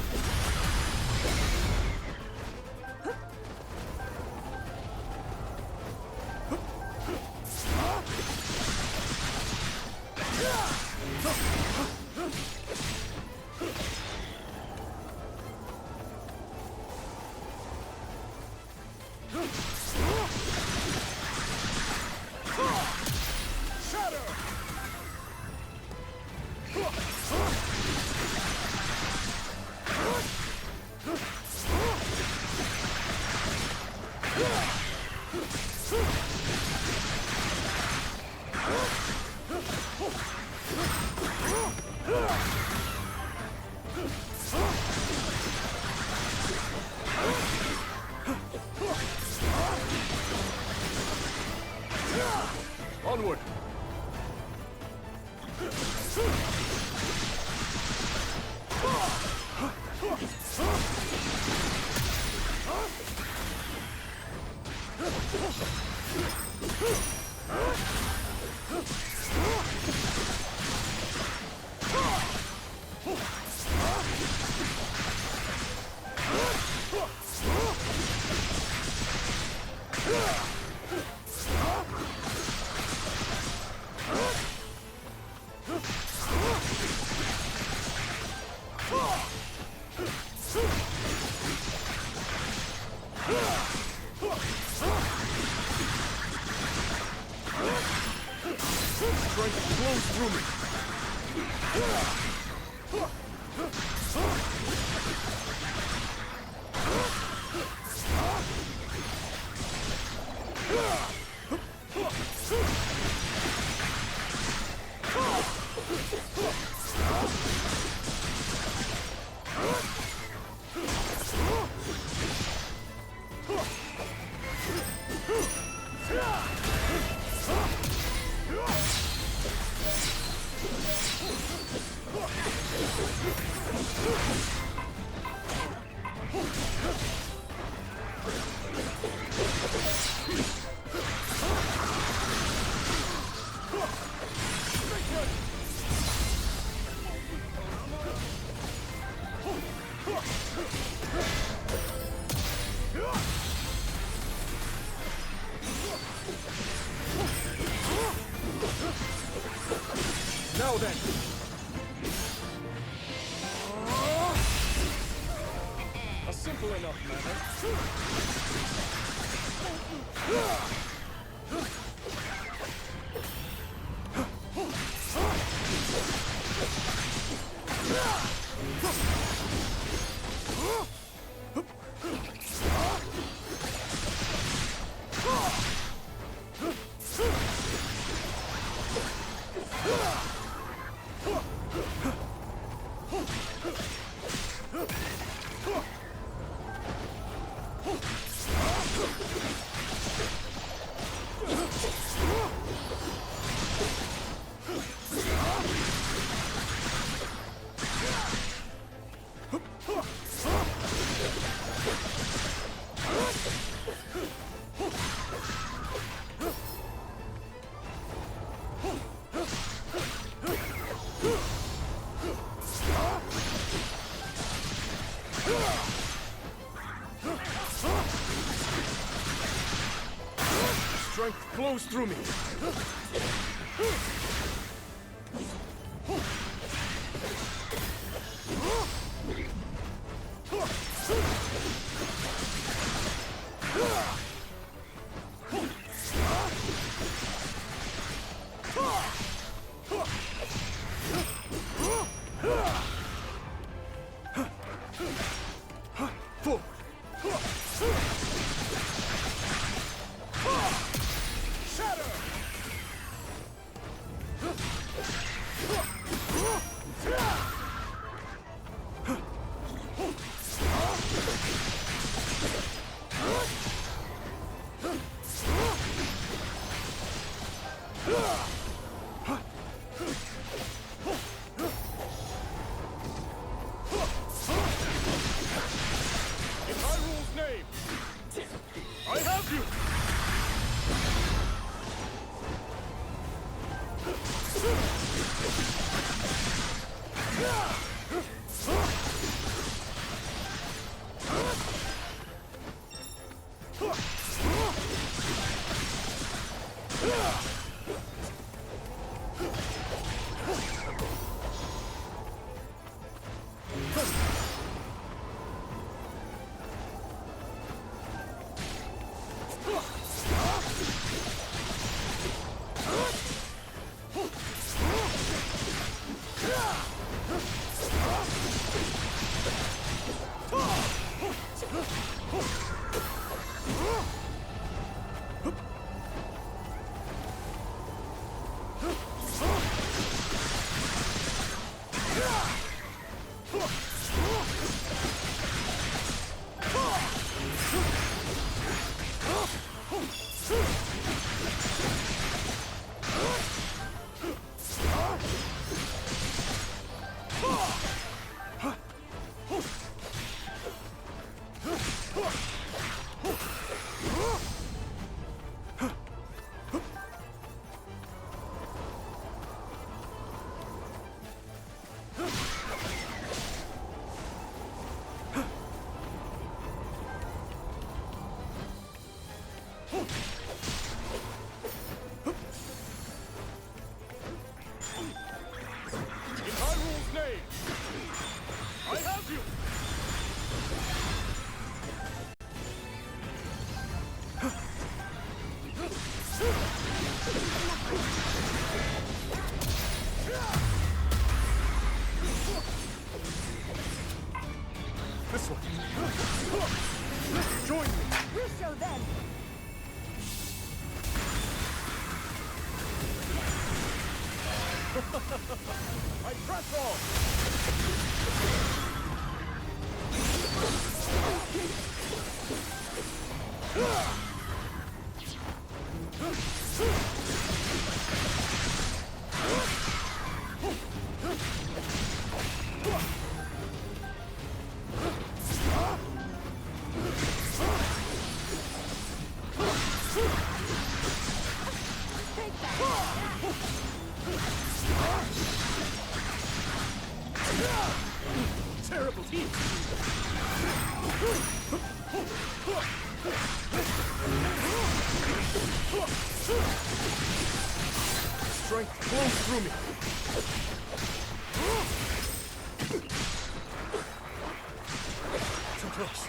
Onward! Strength flows through me. Now then. A simple enough Strength flows through me. In Hyrule's name, I have you! This way. Join me. Musou then. I press on. Terrible heat. Strength flows through me. Too close.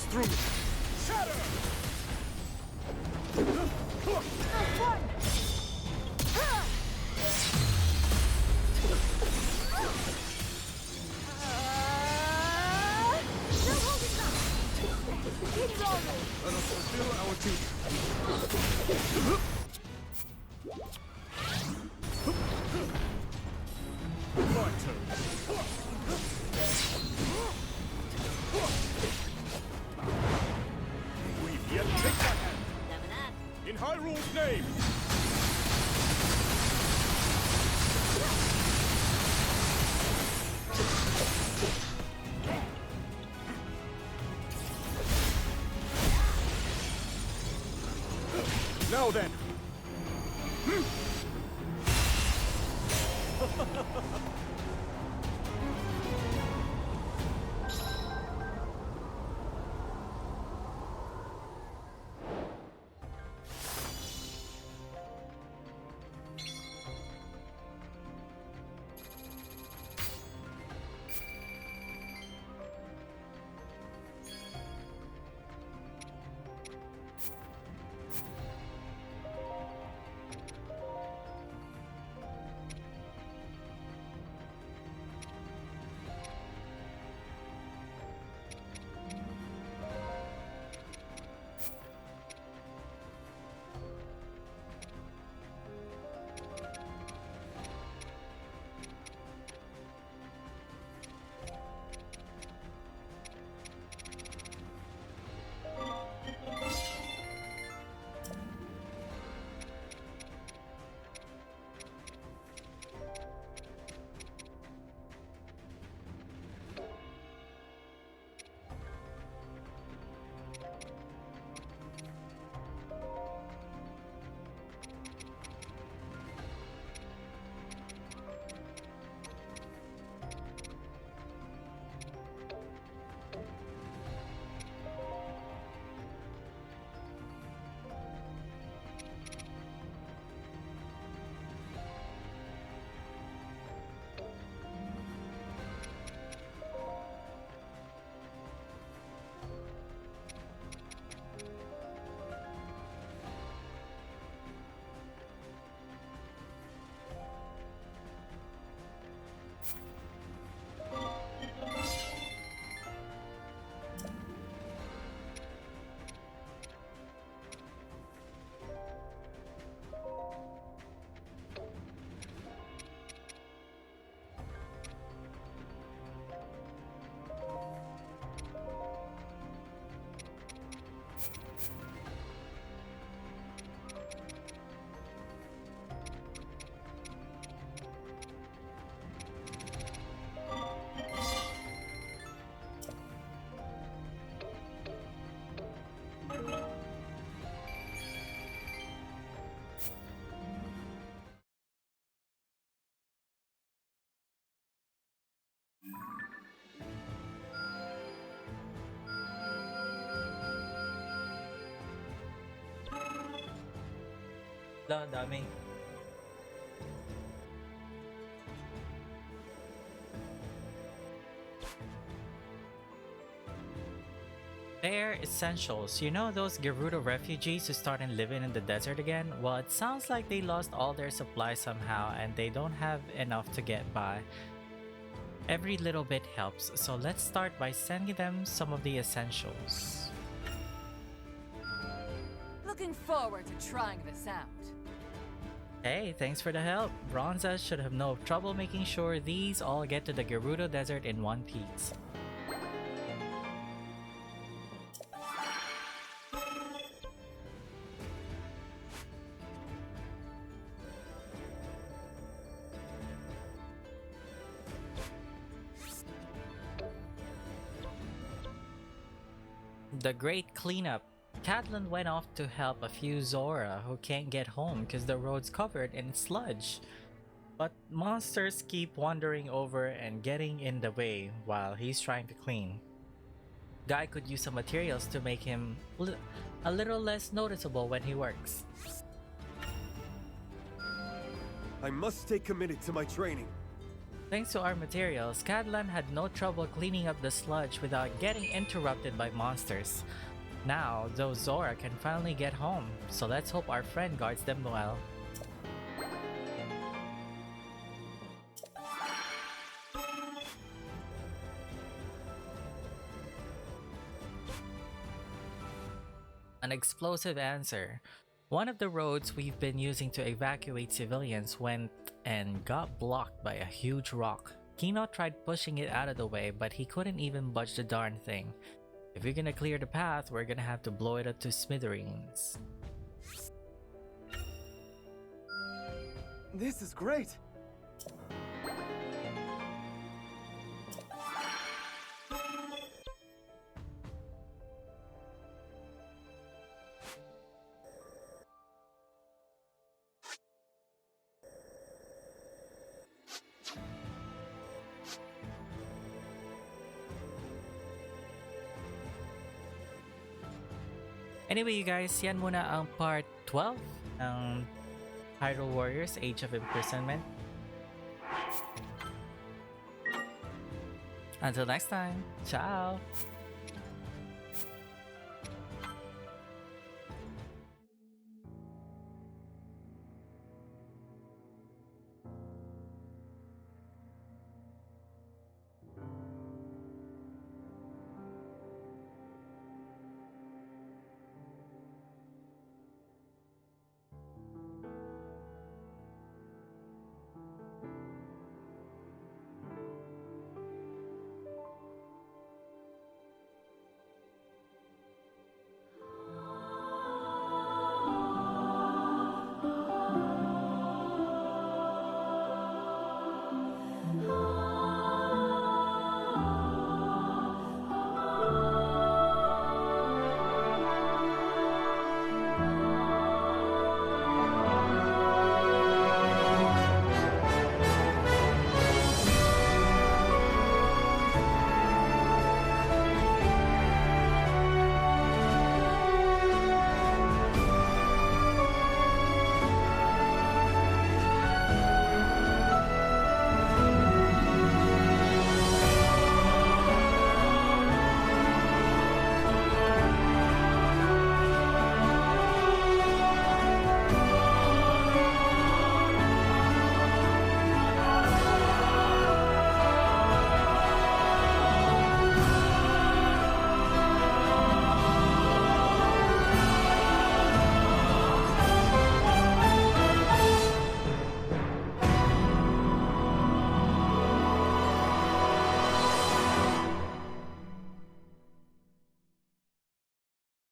through me. Shatter! Let us fulfill our duty. My turn. We've yet to take that hand. In Hyrule's name. Now then. Dami. Bare essentials. You know those Gerudo refugees who started living in the desert again? Well, it sounds like they lost all their supplies somehow and they don't have enough to get by. Every little bit helps, so let's start by sending them some of the essentials. Looking forward to trying this out. Hey, thanks for the help. Bronza should have no trouble making sure these all get to the Gerudo Desert in one piece. The Great Cleanup. Catelyn went off to help a few Zora who can't get home because the road's covered in sludge. But monsters keep wandering over and getting in the way while he's trying to clean. Guy could use some materials to make him a little less noticeable when he works. I must stay committed to my training. Thanks to our materials, Cadlan had no trouble cleaning up the sludge without getting interrupted by monsters. Now, though, Zora can finally get home, so let's hope our friend guards them well. An explosive answer. One of the roads we've been using to evacuate civilians went and got blocked by a huge rock. Kino tried pushing it out of the way, but he couldn't even budge the darn thing. If we're gonna clear the path, we're gonna have to blow it up to smithereens. This is great! Anyway, you guys, yan muna ang part 12 ng Hyrule Warriors Age of Imprisonment. Until next time, ciao!